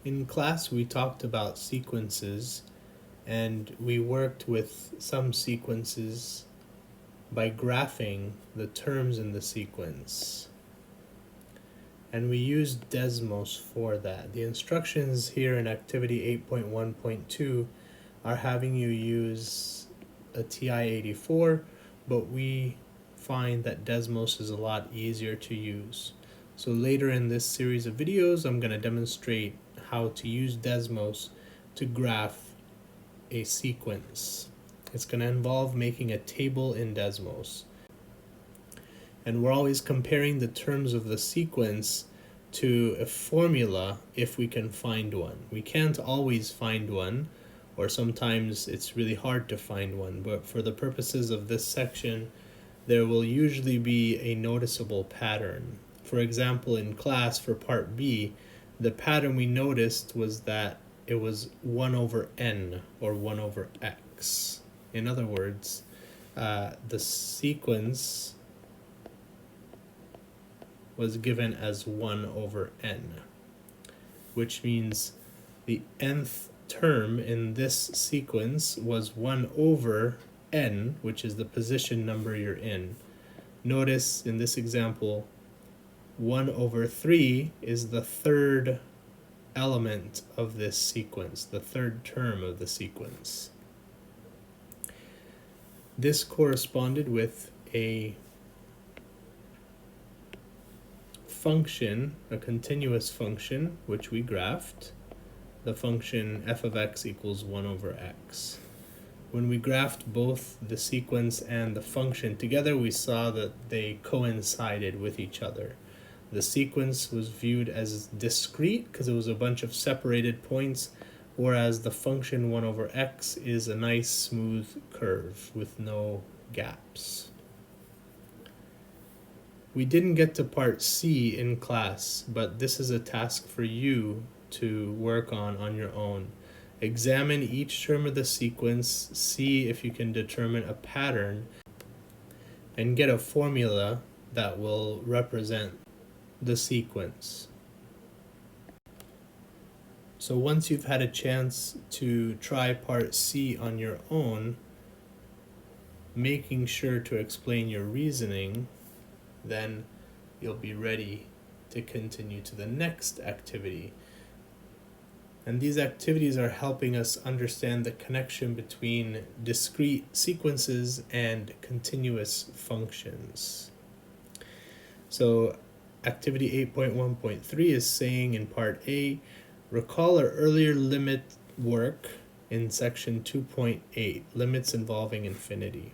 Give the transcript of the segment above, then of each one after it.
In class, we talked about sequences, and we worked with some sequences by graphing the terms in the sequence. And we used Desmos for that. The instructions here in activity 8.1.2 are having you use a TI-84, but we find that Desmos is a lot easier to use. So later in this series of videos, I'm going to demonstrate how to use Desmos to graph a sequence. It's going to involve making a table in Desmos. And we're always comparing the terms of the sequence to a formula if we can find one. We can't always find one, or sometimes it's really hard to find one, but for the purposes of this section, there will usually be a noticeable pattern. For example, in class for part B, the pattern we noticed was that it was 1 over n, or 1 over x. In other words, the sequence was given as 1 over n, which means the nth term in this sequence was 1 over n, which is the position number you're in. Notice in this example, 1 over 3 is the third element of this sequence, the third term of the sequence. This corresponded with a function, a continuous function, which we graphed. The function f of x equals 1 over x. When we graphed both the sequence and the function together, we saw that they coincided with each other. The sequence was viewed as discrete because it was a bunch of separated points, whereas the function 1 over x is a nice smooth curve with no gaps. We didn't get to part C in class, but this is a task for you to work on your own. Examine each term of the sequence, see if you can determine a pattern, and get a formula that will represent the sequence. So once you've had a chance to try part C on your own, making sure to explain your reasoning, then you'll be ready to continue to the next activity. And these activities are helping us understand the connection between discrete sequences and continuous functions. So activity 8.1.3 is saying in part A, recall our earlier limit work in section 2.8, limits involving infinity.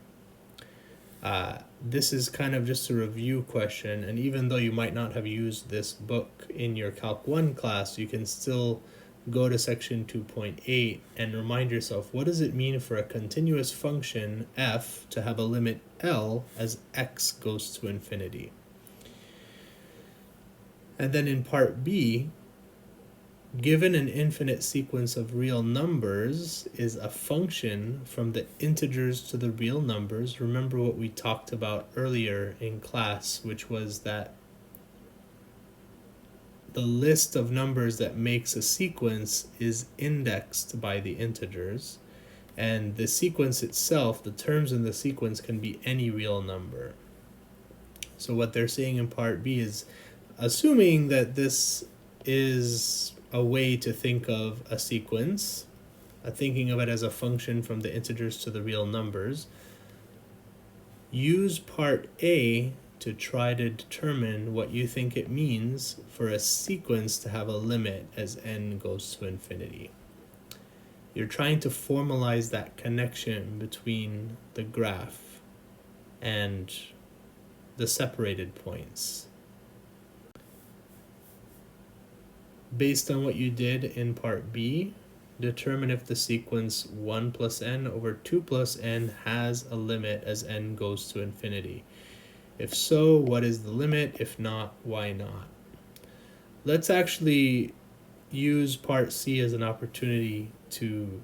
This is kind of just a review question, and even though you might not have used this book in your Calc 1 class, you can still go to section 2.8 and remind yourself, what does it mean for a continuous function f to have a limit L as x goes to infinity? And then in part B, given an infinite sequence of real numbers is a function from the integers to the real numbers. Remember what we talked about earlier in class, which was that the list of numbers that makes a sequence is indexed by the integers, and the sequence itself, the terms in the sequence, can be any real number. So what they're saying in part B is, assuming that this is a way to think of a sequence, thinking of it as a function from the integers to the real numbers, use part A to try to determine what you think it means for a sequence to have a limit as n goes to infinity. You're trying to formalize that connection between the graph and the separated points. Based on what you did in part B, determine if the sequence 1 plus n over 2 plus n has a limit as n goes to infinity. If so, what is the limit? If not, why not? Let's actually use part C as an opportunity to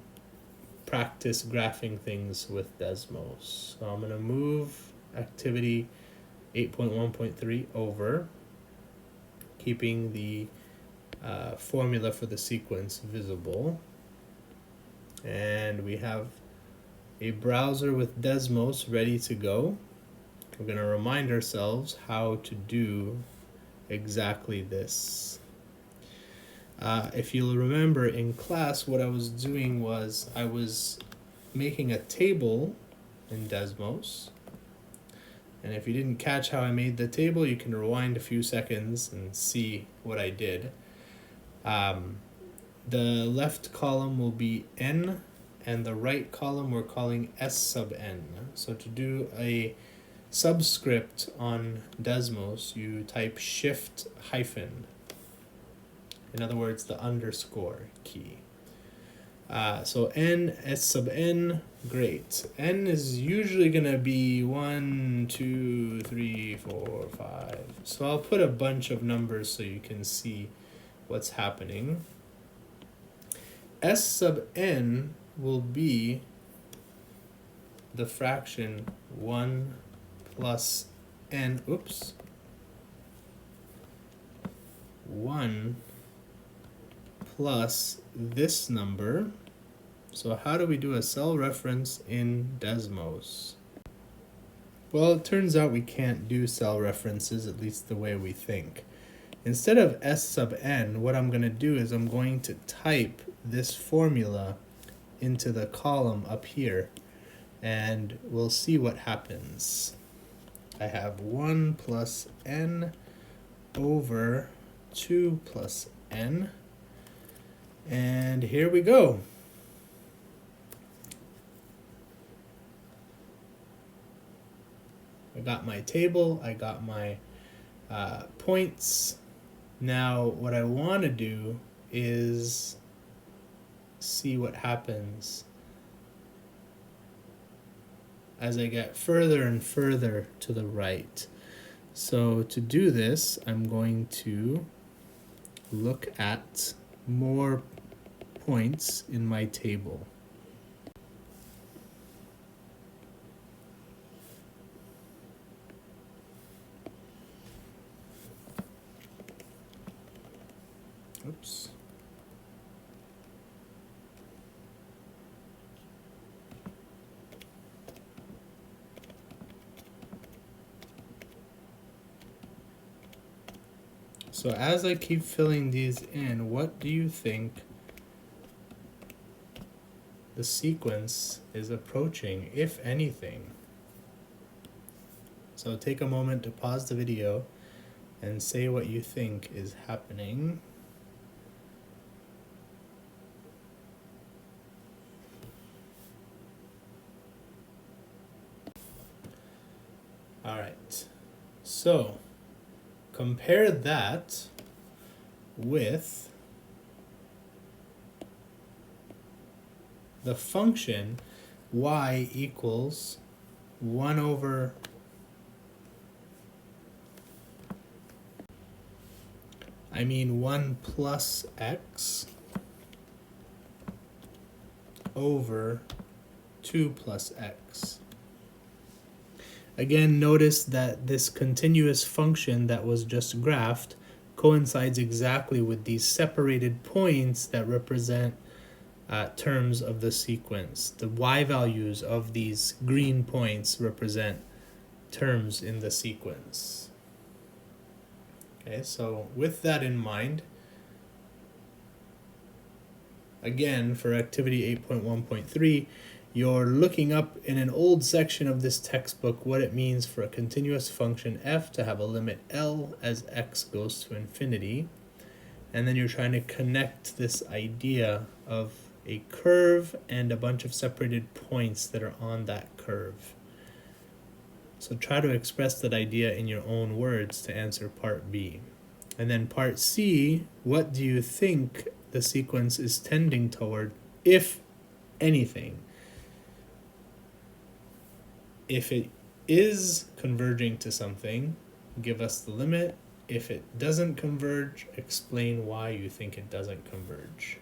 practice graphing things with Desmos. So I'm going to move activity 8.1.3 over, keeping the formula for the sequence visible. And we have a browser with Desmos ready to go. We're going to remind ourselves how to do exactly this. If you'll remember in class, what I was doing was I was making a table in Desmos. And if you didn't catch how I made the table, you can rewind a few seconds and see what I did. The left column will be n, and the right column we're calling s sub n. So to do a subscript on Desmos, you type shift hyphen. In other words, the underscore key. So n, s sub n, great. N is usually going to be 1, 2, 3, 4, 5. So I'll put a bunch of numbers so you can see what's happening. S sub n will be the fraction 1 plus n, 1 plus this number. So how do we do a cell reference in Desmos? Well, it turns out we can't do cell references, at least the way we think. Instead of s sub n, what I'm going to do is I'm going to type this formula into the column up here, and we'll see what happens. I have 1 plus n over 2 plus n, and here we go. I got my table, I got my points. Now what I want to do is see what happens as I get further and further to the right. So to do this, I'm going to look at more points in my table. Oops. So as I keep filling these in, what do you think the sequence is approaching, if anything? So take a moment to pause the video and say what you think is happening. All right, so compare that with the function y equals 1 over I mean 1 plus x over 2 plus x. Again, notice that this continuous function that was just graphed coincides exactly with these separated points that represent terms of the sequence. The y values of these green points represent terms in the sequence. Okay, so with that in mind, again, for activity 8.1.3, you're looking up in an old section of this textbook what it means for a continuous function f to have a limit L as x goes to infinity. And then you're trying to connect this idea of a curve and a bunch of separated points that are on that curve. So try to express that idea in your own words to answer part B. And then part C, what do you think the sequence is tending toward, if anything? If it is converging to something, give us the limit. If it doesn't converge, explain why you think it doesn't converge.